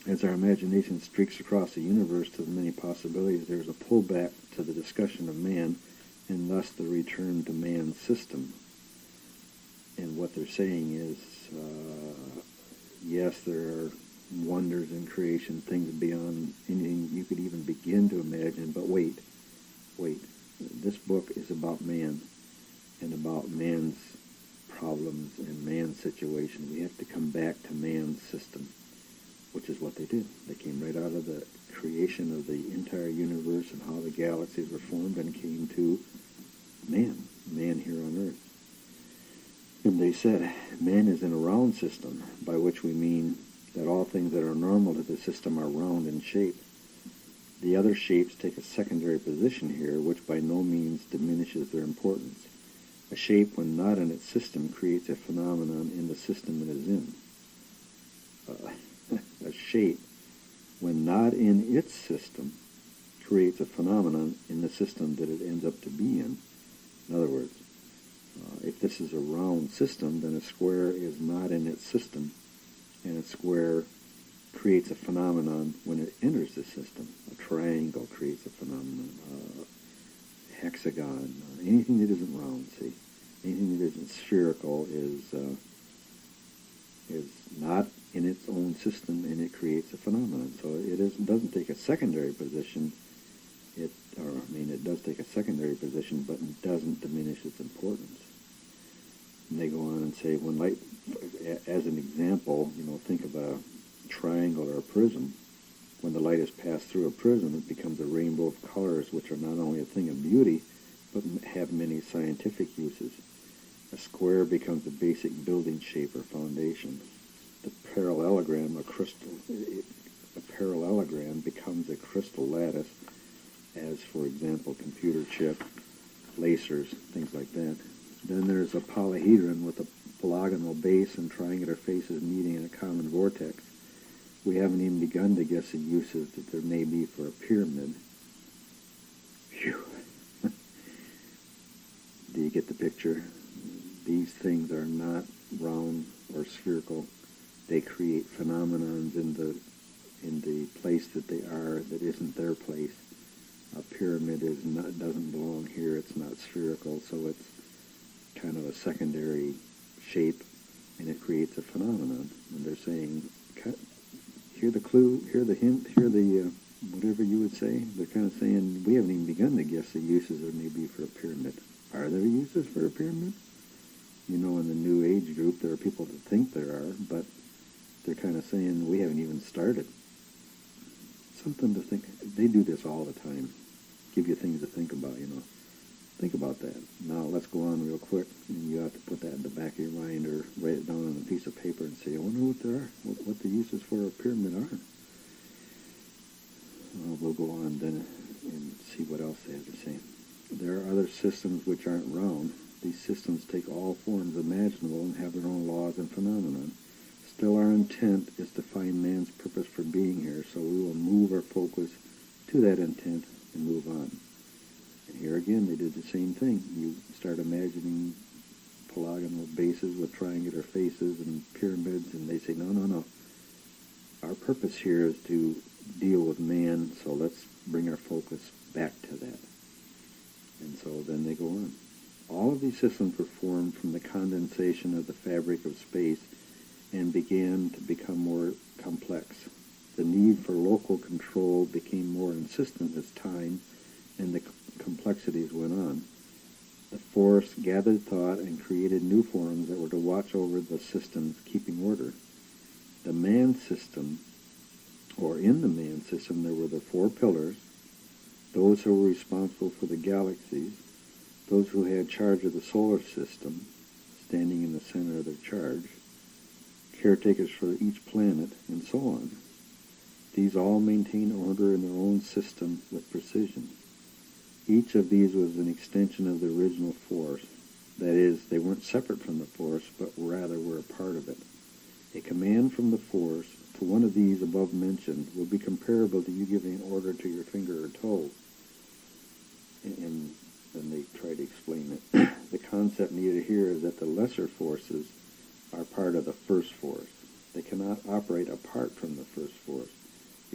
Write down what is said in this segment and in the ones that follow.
As our imagination streaks across the universe to the many possibilities, there is a pullback to the discussion of man, and thus the return to man's system. And what they're saying is, yes, there are wonders in creation, things beyond anything you could even begin to imagine, but wait. This book is about man and about man's problems and man's situation. We have to come back to man's system, which is what they did. They came right out of the creation of the entire universe and how the galaxies were formed and came to man here on Earth. And they said, man is in a round system, by which we mean that all things that are normal to the system are round in shape. The other shapes take a secondary position here, which by no means diminishes their importance. A shape, when not in its system, creates a phenomenon in the system it is in. A shape, when not in its system, creates a phenomenon in the system that it ends up to be in. In other words, if this is a round system, then a square is not in its system, and a square creates a phenomenon when it enters the system. A triangle creates a phenomenon. A hexagon, anything that isn't round, see, anything that isn't spherical is not in its own system, and it creates a phenomenon. So it doesn't take a secondary position. It does take a secondary position, but it doesn't diminish its importance. And they go on and say, when light, as an example, think of a triangle or a prism. When the light is passed through a prism, it becomes a rainbow of colors, which are not only a thing of beauty, but have many scientific uses. A square becomes a basic building shape or foundation. The parallelogram, a parallelogram becomes a crystal lattice, as, for example, computer chip, lasers, things like that. Then there's a polyhedron with a polygonal base and triangular faces meeting in a common vortex. We haven't even begun to guess the uses that there may be for a pyramid. Phew. Do you get the picture? These things are not round or spherical. They create phenomenons in the place that they are that isn't their place. A pyramid doesn't belong here. It's not spherical, so it's kind of a secondary shape, and it creates a phenomenon. And they're saying, hear the clue, hear the hint, hear the whatever you would say. They're kind of saying, we haven't even begun to guess the uses there may be for a pyramid. Are there uses for a pyramid? In the New Age group, there are people that think there are, but they're kind of saying, we haven't even started. Something to think. They do this all the time. Give you things to think about, Think about that. Now, let's go on real quick, and you have to put that in the back of your mind or write it down on a piece of paper and say, I wonder what there are, what the uses for a pyramid are. We'll go on then and see what else they have to say. There are other systems which aren't round. These systems take all forms imaginable and have their own laws and phenomena. Still, our intent is to find man's purpose for being here, so we will move our focus to that intent and move on. And here again, they did the same thing. You start imagining polygonal bases with triangular faces and pyramids, and they say, no. Our purpose here is to deal with man, so let's bring our focus back to that. And so then they go on. All of these systems were formed from the condensation of the fabric of space and began to become more complex. The need for local control became more insistent as time and the complexities went on. The force gathered thought and created new forms that were to watch over the systems, keeping order. The man system, or in the man system, there were the four pillars, those who were responsible for the galaxies, those who had charge of the solar system, standing in the center of their charge, caretakers for each planet, and so on. These all maintained order in their own system with precision. Each of these was an extension of the original force. That is, they weren't separate from the force, but rather were a part of it. A command from the force to one of these above mentioned would be comparable to you giving an order to your finger or toe. And then they try to explain it. The concept needed here is that the lesser forces are part of the first force. They cannot operate apart from the first force.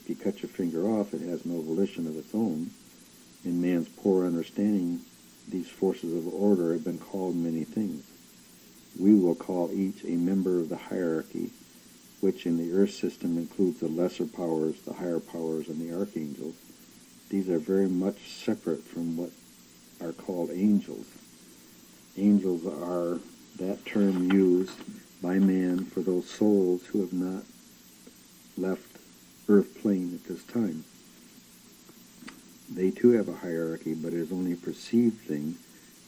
If you cut your finger off, it has no volition of its own. In man's poor understanding, these forces of order have been called many things. We will call each a member of the hierarchy, which in the earth system includes the lesser powers, the higher powers, and the archangels. These are very much separate from what are called angels. Angels are that term used by man for those souls who have not left earth plane at this time. They too have a hierarchy, but it is only a perceived thing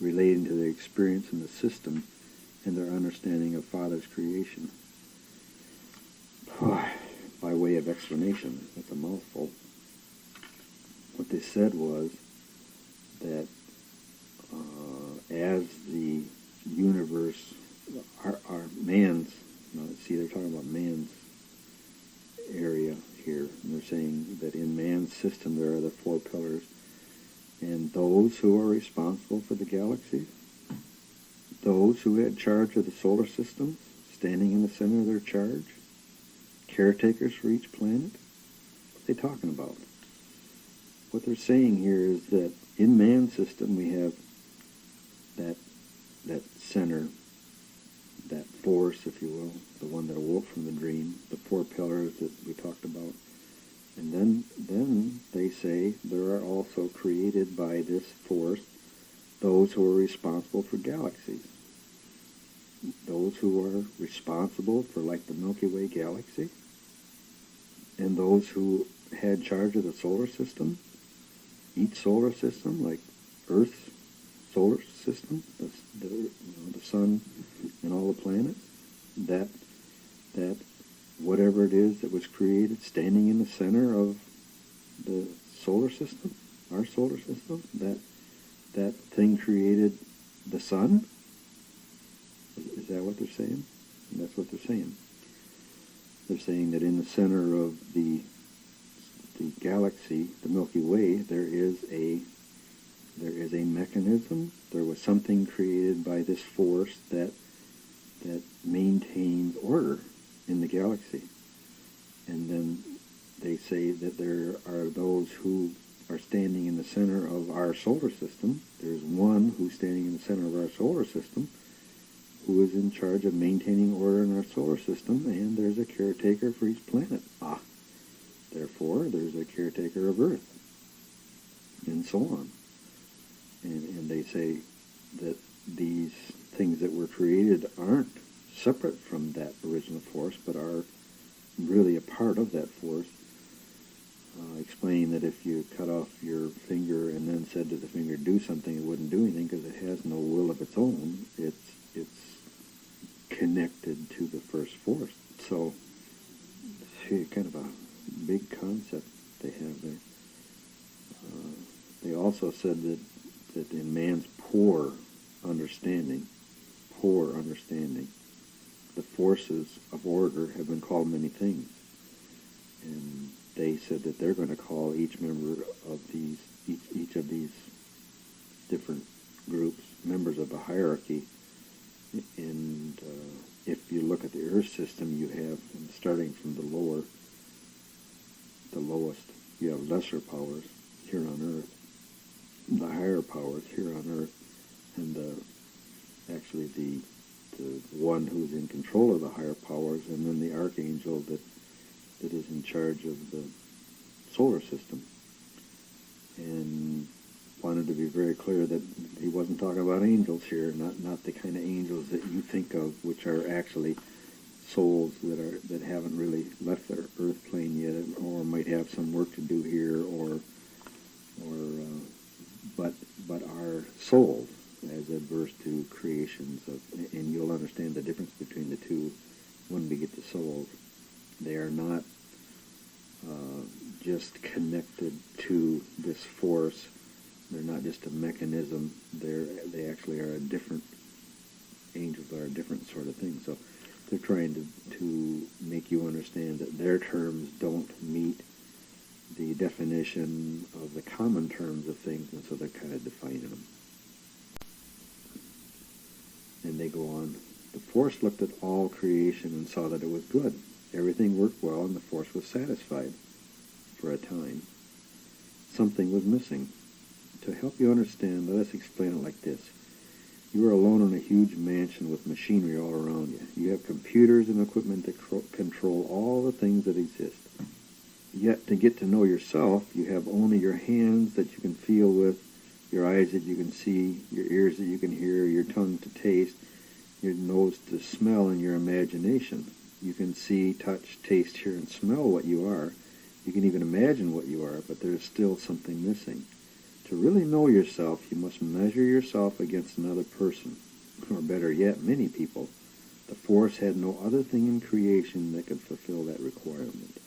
relating to their experience in the system and their understanding of Father's creation. By way of explanation, that's a mouthful. What they said was that as the universe, our man's, see, they're talking about man's area here, and they're saying that in man's system there are the four pillars, and those who are responsible for the galaxy, those who had charge of the solar system, standing in the center of their charge, caretakers for each planet. What are they talking about? What they're saying here is that in man's system we have that center, that force, if you will, the one that awoke from the dream, the four pillars that we talked about. And then they say there are also created by this force those who are responsible for galaxies. Those who are responsible for, like, the Milky Way galaxy, and those who had charge of the solar system, each solar system, like Earth's solar system, the sun and all the planets, that whatever it is that was created standing in the center of the solar system, our solar system, that thing created the sun? Is that what they're saying? And that's what they're saying. They're saying that in the center of the galaxy, the Milky Way, there is a mechanism. There was something created by this force that maintains order in the galaxy. And then they say that there are those who are standing in the center of our solar system. There's one who's standing in the center of our solar system who is in charge of maintaining order in our solar system, and there's a caretaker for each planet. Therefore, there's a caretaker of Earth, and so on. And they say that these things that were created aren't separate from that original force, but are really a part of that force, explaining that if you cut off your finger and then said to the finger, do something, it wouldn't do anything because it has no will of its own. It's connected to the first force. So, see, kind of a big concept they have there. They also said that in man's poor understanding, the forces of order have been called many things. And they said that they're going to call each member of each of these different groups members of a hierarchy. And if you look at the Earth system, you have, starting from the lowest, you have lesser powers here on Earth, the higher powers here on Earth, and actually the one who's in control of the higher powers, and then the archangel that is in charge of the solar system. And wanted to be very clear that he wasn't talking about angels here, not the kind of angels that you think of, which are actually souls that haven't really left their earth plane yet, or might have some work to do here, but are souls as adverse to creations of, and you'll understand the difference between the two when we get to souls. They are not just connected to this force. They're not just a mechanism. They actually are a different, angels are a different sort of thing. So they're trying to make you understand that their terms don't meet the definition of the common terms of things, and so they're kind of defining them. And they go on, the force looked at all creation and saw that it was good. Everything worked well, and the force was satisfied. for a time, something was missing. To help you understand, let us explain it like this. You are alone in a huge mansion with machinery all around you. You have computers and equipment that control all the things that exist. Yet, to get to know yourself, you have only your hands that you can feel with, your eyes that you can see, your ears that you can hear, your tongue to taste, your nose to smell, and your imagination. You can see, touch, taste, hear, and smell what you are. You can even imagine what you are, but there is still something missing. To really know yourself, you must measure yourself against another person, or better yet, many people. The force had no other thing in creation that could fulfill that requirement.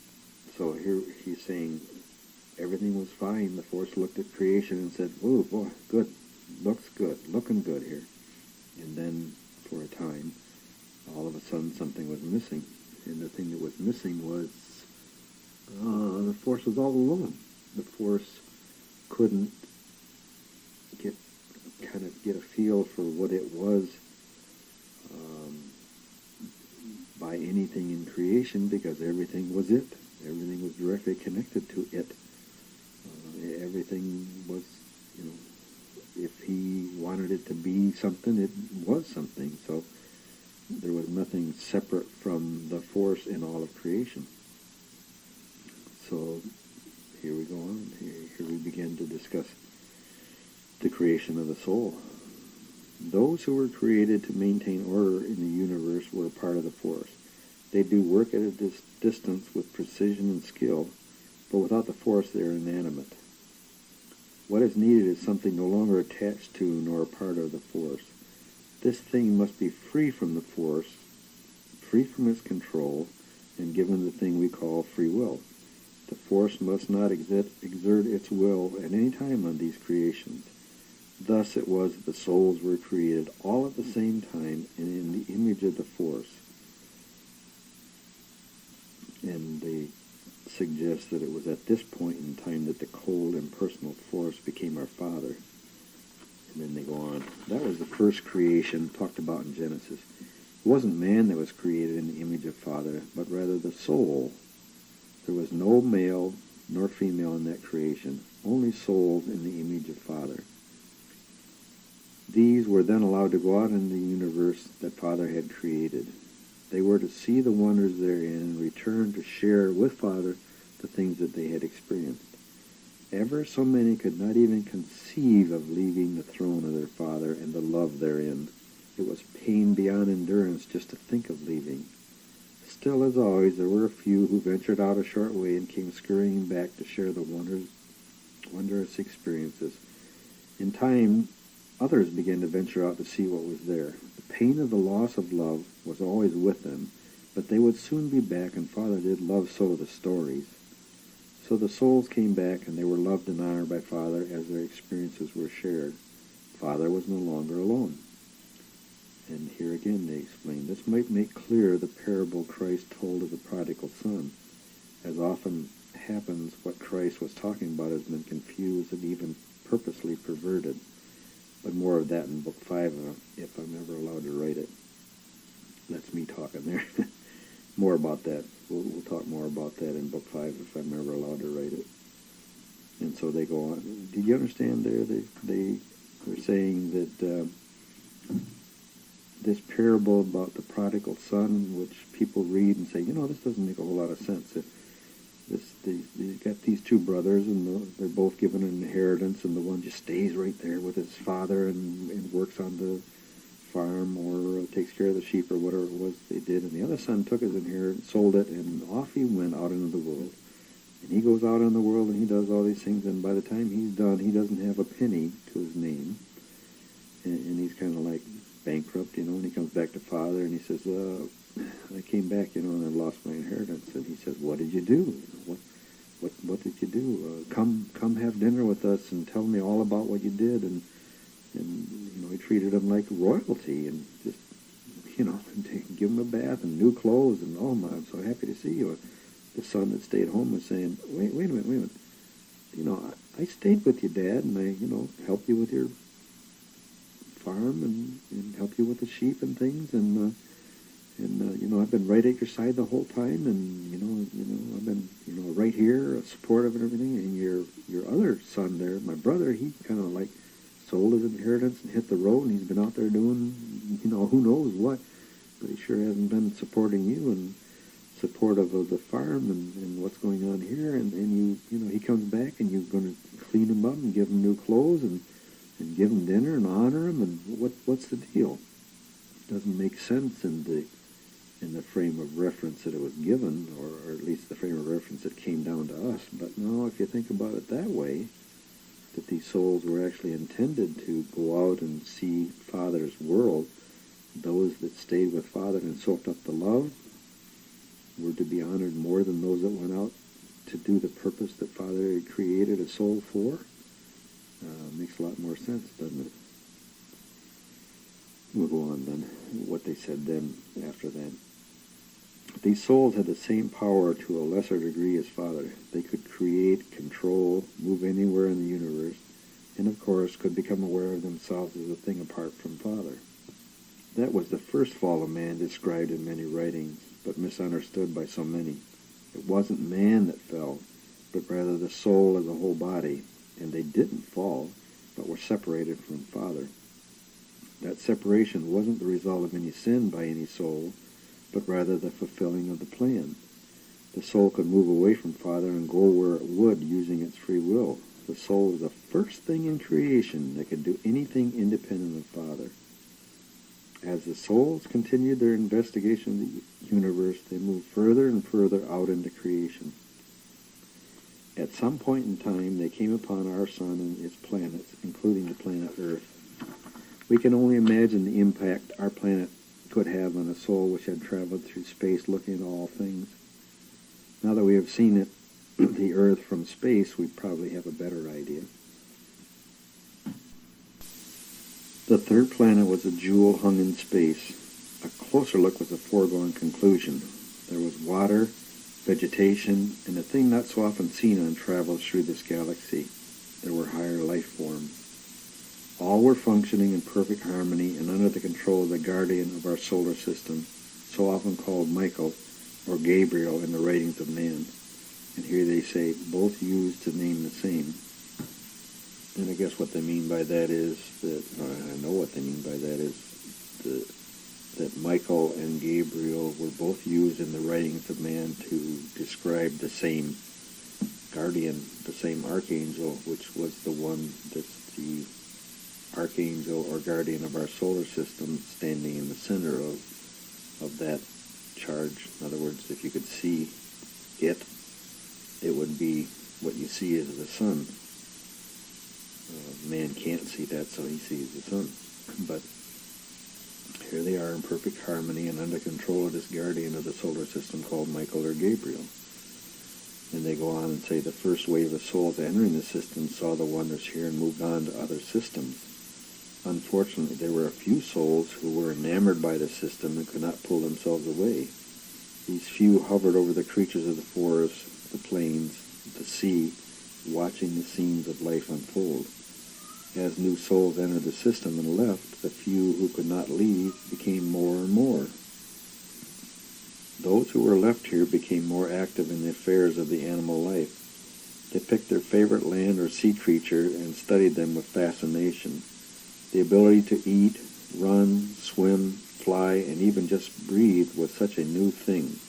So here he's saying everything was fine. The force looked at creation and said, "Oh boy, good, looks good, looking good here." And then, for a time, all of a sudden something was missing. And the thing that was missing was the force was all alone. The force couldn't get a feel for what it was by anything in creation, because everything was it. Everything was directly connected to it. Everything was, if he wanted it to be something, it was something. So there was nothing separate from the force in all of creation. So here we go on. Here we begin to discuss the creation of the soul. Those who were created to maintain order in the universe were a part of the force. They do work at a distance with precision and skill, but without the force they are inanimate. What is needed is something no longer attached to nor a part of the force. This thing must be free from the force, free from its control, and given the thing we call free will. The force must not exert its will at any time on these creations. Thus it was that the souls were created all at the same time and in the image of the force. And they suggest that it was at this point in time that the cold, impersonal force became our Father. And then they go on. That was the first creation talked about in Genesis. It wasn't man that was created in the image of Father, but rather the soul. There was no male nor female in that creation, only souls in the image of Father. These were then allowed to go out in the universe that Father had created. They were to see the wonders therein and return to share with Father the things that they had experienced. Ever so many could not even conceive of leaving the throne of their Father and the love therein. It was pain beyond endurance just to think of leaving. Still, as always, there were a few who ventured out a short way and came scurrying back to share the wondrous experiences. In time, others began to venture out to see what was there. The pain of the loss of love was always with them, but they would soon be back, and Father did love so the stories. So the souls came back, and they were loved and honored by Father as their experiences were shared. Father was no longer alone. And here again they explain, this might make clear the parable Christ told of the prodigal son. As often happens, what Christ was talking about has been confused and even purposely perverted. But more of that in Book 5, if I'm ever allowed to write it. That's me talking there. More about that. We'll talk more about that in Book 5 if I'm ever allowed to write it. And so they go on. Did you understand there? They were saying that this parable about the prodigal son, which people read and say, this doesn't make a whole lot of sense. You've got these two brothers, and they're both given an inheritance, and the one just stays right there with his father and works on the farm or takes care of the sheep or whatever it was they did. And the other son took his inheritance, sold it, and off he went out into the world. And he goes out in the world and he does all these things, and by the time he's done, he doesn't have a penny to his name. And he's kind of like bankrupt, and he comes back to Father, and he says, I came back, and I lost my inheritance. And he says, what did you do? What did you do? Come have dinner with us and tell me all about what you did. And he treated him like royalty, and just, and give him a bath and new clothes, and I'm so happy to see you. The son that stayed home was saying, wait a minute. I stayed with you, Dad, and I, helped you with your farm and help you with the sheep and things, and I've been right at your side the whole time, and I've been right here, supportive and everything, and your other son there, my brother, he kind of like sold his inheritance and hit the road, and he's been out there doing, who knows what, but he sure hasn't been supporting you and supportive of the farm and what's going on here, and he comes back and you're going to clean him up and give him new clothes and give him dinner and honor him, and what's the deal? Doesn't make sense in the frame of reference that it was given, or at least the frame of reference that came down to us. But no, if you think about it that way, that these souls were actually intended to go out and see Father's world, those that stayed with Father and soaked up the love were to be honored more than those that went out to do the purpose that Father had created a soul for. Makes a lot more sense, doesn't it? We'll go on then. What they said then after that. These souls had the same power to a lesser degree as Father. They could create, control, move anywhere in the universe, and of course could become aware of themselves as a thing apart from Father. That was the first fall of man described in many writings, but misunderstood by so many. It wasn't man that fell, but rather the soul as a whole body, and they didn't fall, but were separated from Father. That separation wasn't the result of any sin by any soul, but rather the fulfilling of the plan. The soul could move away from Father and go where it would using its free will. The soul was the first thing in creation that could do anything independent of Father. As the souls continued their investigation of the universe, they moved further and further out into creation. At some point in time, they came upon our sun and its planets, including the planet Earth. We can only imagine the impact our planet could have on a soul which had traveled through space looking at all things. Now that we have seen it, the Earth from space, we probably have a better idea. The third planet was a jewel hung in space. A closer look was a foregone conclusion. There was water, vegetation, and a thing not so often seen on travels through this galaxy. There were higher life forms. All were functioning in perfect harmony and under the control of the guardian of our solar system, so often called Michael or Gabriel in the writings of man. And here they say, both used to name the same. And I guess what they mean by that is that, I know what they mean by that is that Michael and Gabriel were both used in the writings of man to describe the same guardian, the same archangel, which was the one that's the archangel or guardian of our solar system standing in the center of that charge. In other words, if you could see it, it would be what you see as the sun. Man can't see that, so he sees the sun. But here they are in perfect harmony and under control of this guardian of the solar system called Michael or Gabriel. And they go on and say the first wave of souls entering the system saw the wonders here and moved on to other systems. Unfortunately, there were a few souls who were enamored by the system and could not pull themselves away. These few hovered over the creatures of the forest, the plains, the sea, watching the scenes of life unfold. As new souls entered the system and left, the few who could not leave became more and more. Those who were left here became more active in the affairs of the animal life. They picked their favorite land or sea creature and studied them with fascination. The ability to eat, run, swim, fly, and even just breathe was such a new thing.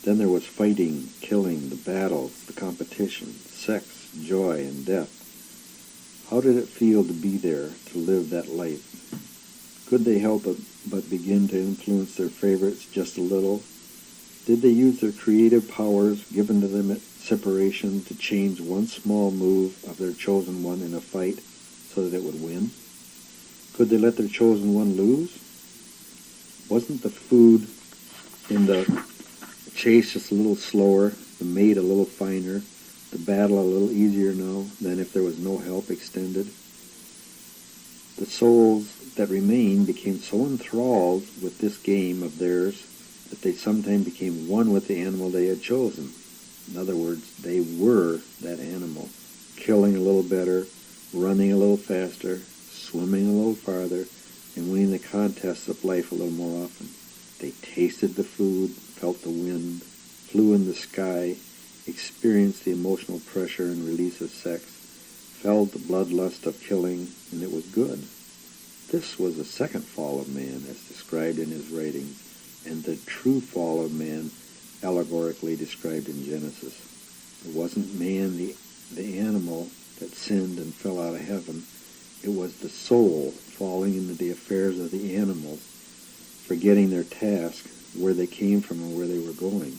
Then there was fighting, killing, the battles, the competition, sex, joy, and death. How did it feel to be there, to live that life? Could they help but begin to influence their favorites just a little? Did they use their creative powers given to them at separation to change one small move of their chosen one in a fight so that it would win? Could they let their chosen one lose? Wasn't the food in the chase just a little slower, the mate a little finer, the battle a little easier now than if there was no help extended? The souls that remained became so enthralled with this game of theirs that they sometimes became one with the animal they had chosen. In other words, they were that animal, killing a little better, running a little faster, swimming a little farther, and winning the contests of life a little more often. They tasted the food, felt the wind, flew in the sky, experienced experienced the emotional pressure and release of sex, felt the bloodlust of killing, and it was good. This was the second fall of man, as described in his writings, and the true fall of man, allegorically described in Genesis. It wasn't man, the animal, that sinned and fell out of heaven. It was the soul falling into the affairs of the animals, forgetting their task, where they came from and where they were going.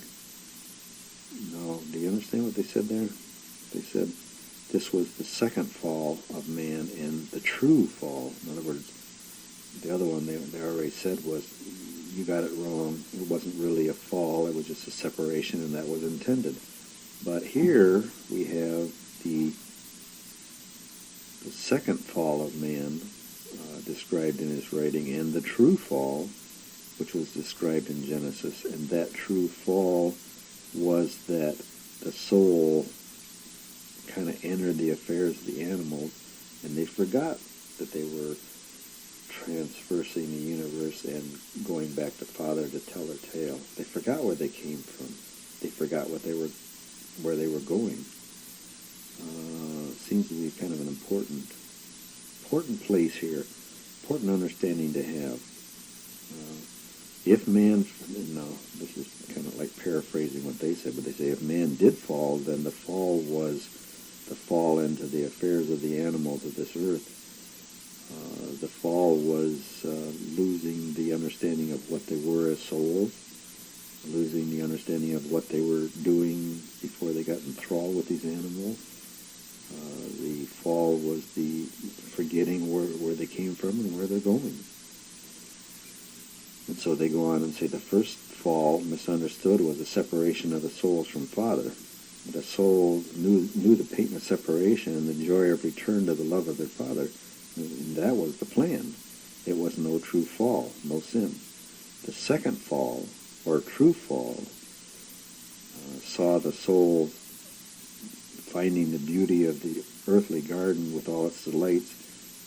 Now, do you understand what they said there? They said this was the second fall of man and the true fall. In other words, the other one they already said was, you got it wrong. It wasn't really a fall. It was just a separation, and that was intended. But here we have the second fall of man described in his writing, and the true fall, which was described in Genesis. And that true fall was that the soul kind of entered the affairs of the animals, and they forgot that they were transversing the universe and going back to Father to tell their tale. They forgot where they came from. They forgot where they were going. Seems to be kind of an important place here, important understanding to have. If man, no, this is kind of like paraphrasing what they said, but they say if man did fall, then the fall was the fall into the affairs of the animals of this earth. The fall was losing the understanding of what they were as souls, losing the understanding of what they were doing before they got enthralled with these animals. The fall was the forgetting where they came from and where they're going. And so they go on and say the first fall, misunderstood, was the separation of the souls from Father. The soul knew the pain of separation and the joy of return to the love of their Father. And that was the plan. It was no true fall, no sin. The second fall, or true fall, saw the soul finding the beauty of the earthly garden with all its delights,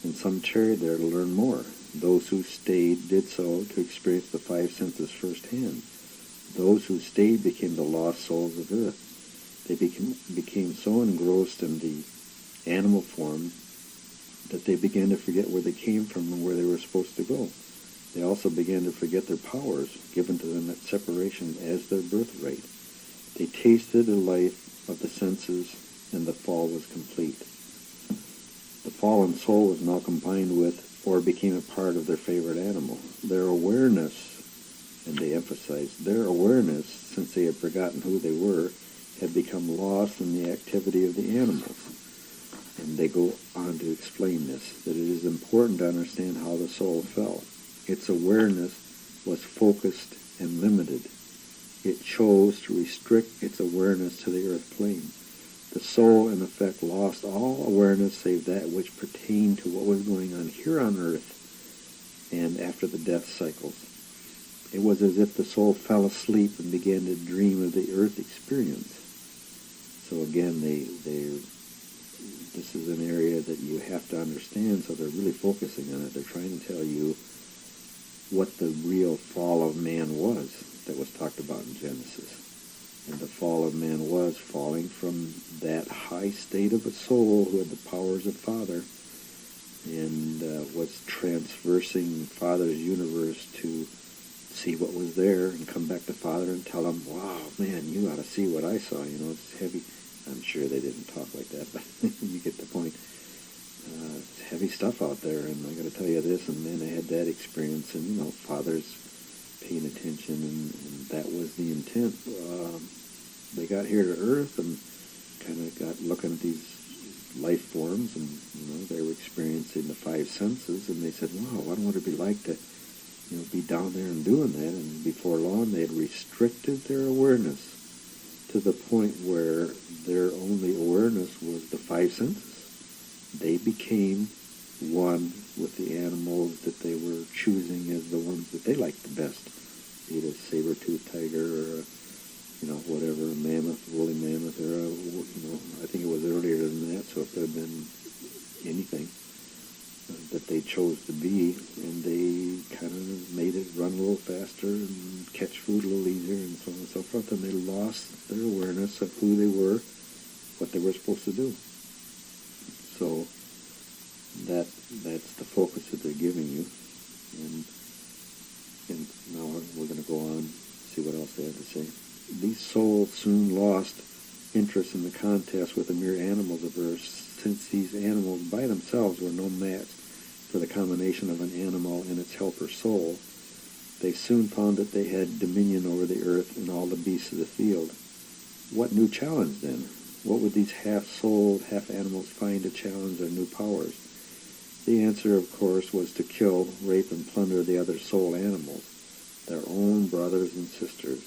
and some tarried there to learn more. Those who stayed did so to experience the five senses firsthand. Those who stayed became the lost souls of earth. They became so engrossed in the animal form that they began to forget where they came from and where they were supposed to go. They also began to forget their powers given to them at separation as their birthright. They tasted the life of the senses, and the fall was complete. The fallen soul was now combined with or became a part of their favorite animal. Their awareness, and they emphasized their awareness, since they had forgotten who they were, had become lost in the activity of the animals. And they go on to explain this, that it is important to understand how the soul fell. Its awareness was focused and limited. It chose to restrict its awareness to the earth plane. The soul, in effect, lost all awareness save that which pertained to what was going on here on earth and after the death cycles. It was as if the soul fell asleep and began to dream of the earth experience. So again, this is an area that you have to understand, so they're really focusing on it. They're trying to tell you what the real fall of man was that was talked about in Genesis. And the fall of man was falling from that high state of a soul who had the powers of Father and was transversing Father's universe to see what was there and come back to Father and tell him, wow, man, you ought to see what I saw. You know, it's heavy. I'm sure they didn't talk like that, but you get the point. It's heavy stuff out there, and I got to tell you this, and then I had that experience, and, you know, Father's paying attention, and that was the intent. They got here to Earth and kind of got looking at these life forms, and, you know, they were experiencing the five senses, and they said, wow, what would it be like to, you know, be down there and doing that? And before long, they had restricted their awareness to the point where their only awareness was the five senses. They became one with the animals that they were choosing as the ones that they liked the best. Be it a saber-toothed tiger or a, you know, whatever, a mammoth, woolly mammoth, or a, you know, I think it was earlier than that, so if there had been anything that they chose to be, and they kind of made it run a little faster and catch food a little easier and so on and so forth, and they lost their awareness of who they were were what they were supposed to do. So that's the focus that they're giving you. And now we're going to go on, see what else they have to say. These souls soon lost interest in the contest with the mere animals of earth, since these animals by themselves were no match for the combination of an animal and its helper soul. They soon found that they had dominion over the earth and all the beasts of the field. What new challenge then? What would these half-souled, half-animals find to challenge their new powers? The answer, of course, was to kill, rape, and plunder the other soul animals, their own brothers and sisters.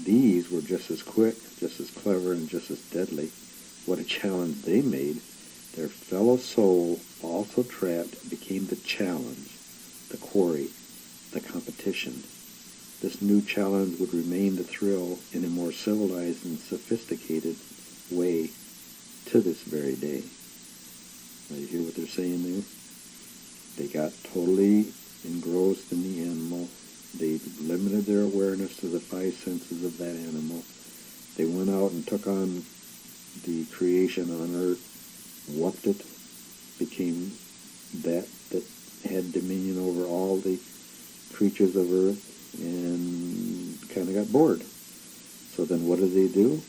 These were just as quick, just as clever, and just as deadly. What a challenge they made. Their fellow soul, also trapped, became the challenge, the quarry, the competition. This new challenge would remain the thrill in a more civilized and sophisticated way to this very day. Now you hear what they're saying there? They got totally engrossed in the animal. They limited their awareness to the five senses of that animal. They went out and took on the creation on earth, whooped it, became that had dominion over all the creatures of earth, and kind of got bored. So then what did they do?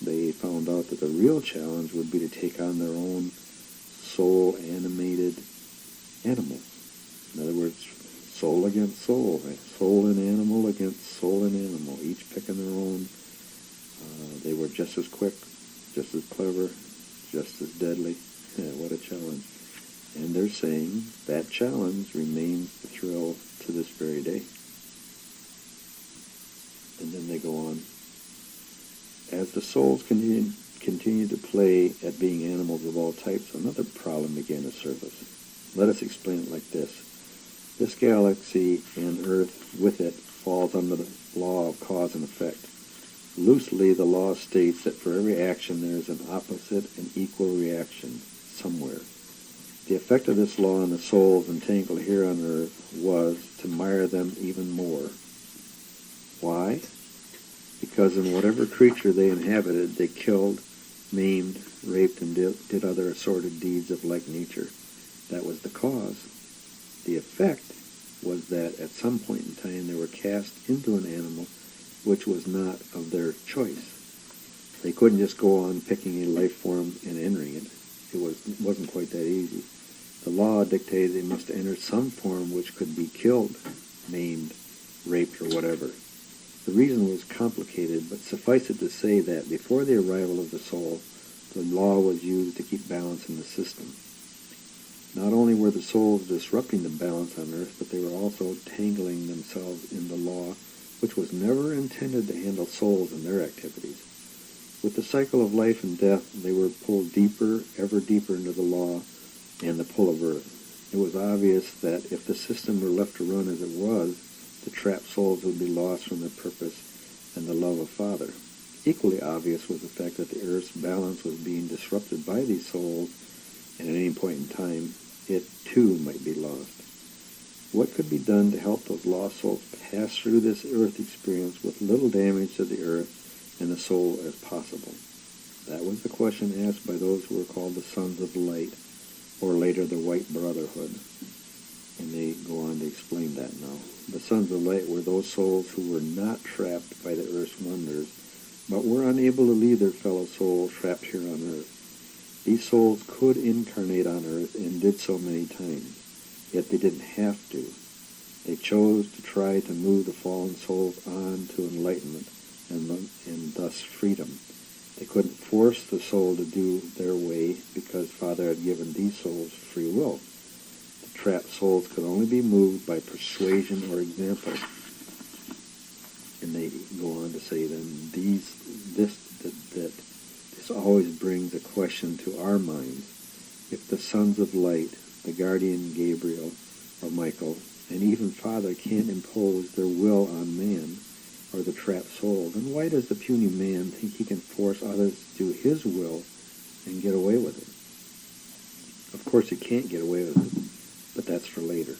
They found out that the real challenge would be to take on their own soul-animated animals. In other words, soul against soul, right? Soul and animal against soul and animal, each picking their own. They were just as quick, just as clever, just as deadly. Yeah, what a challenge. And they're saying that challenge remains the thrill to this very day. And then they go on. As the souls continue to play at being animals of all types, another problem began to surface. Let us explain it like this. This galaxy and Earth with it falls under the law of cause and effect. Loosely, the law states that for every action there is an opposite and equal reaction somewhere. The effect of this law on the souls entangled here on Earth was to mire them even more. Why? Because in whatever creature they inhabited, they killed, maimed, raped, and did other assorted deeds of like nature. That was the cause. The effect was that at some point in time they were cast into an animal which was not of their choice. They couldn't just go on picking a life form and entering it. It wasn't quite that easy. The law dictated they must enter some form which could be killed, maimed, raped, or whatever. The reason was complicated, but suffice it to say that before the arrival of the soul, the law was used to keep balance in the system. Not only were the souls disrupting the balance on earth, but they were also tangling themselves in the law, which was never intended to handle souls and their activities. With the cycle of life and death, they were pulled deeper, ever deeper into the law and the pull of earth. It was obvious that if the system were left to run as it was, the trapped souls would be lost from their purpose and the love of Father. Equally obvious was the fact that the earth's balance was being disrupted by these souls, and at any point in time, it too might be lost. What could be done to help those lost souls pass through this earth experience with little damage to the earth and the soul as possible? That was the question asked by those who were called the Sons of Light, or later the White Brotherhood. And they go on to explain that now. The Sons of Light were those souls who were not trapped by the earth's wonders, but were unable to leave their fellow souls trapped here on earth. These souls could incarnate on earth and did so many times. Yet they didn't have to. They chose to try to move the fallen souls on to enlightenment and thus freedom. They couldn't force the soul to do their way because Father had given these souls free will. The trapped souls could only be moved by persuasion or example. And they go on to say then, this always brings a question to our minds. If the Sons of Light, the guardian Gabriel or Michael, and even Father can't impose their will on man or the trapped soul, then why does the puny man think he can force others to do his will and get away with it? Of course he can't get away with it, but that's for later.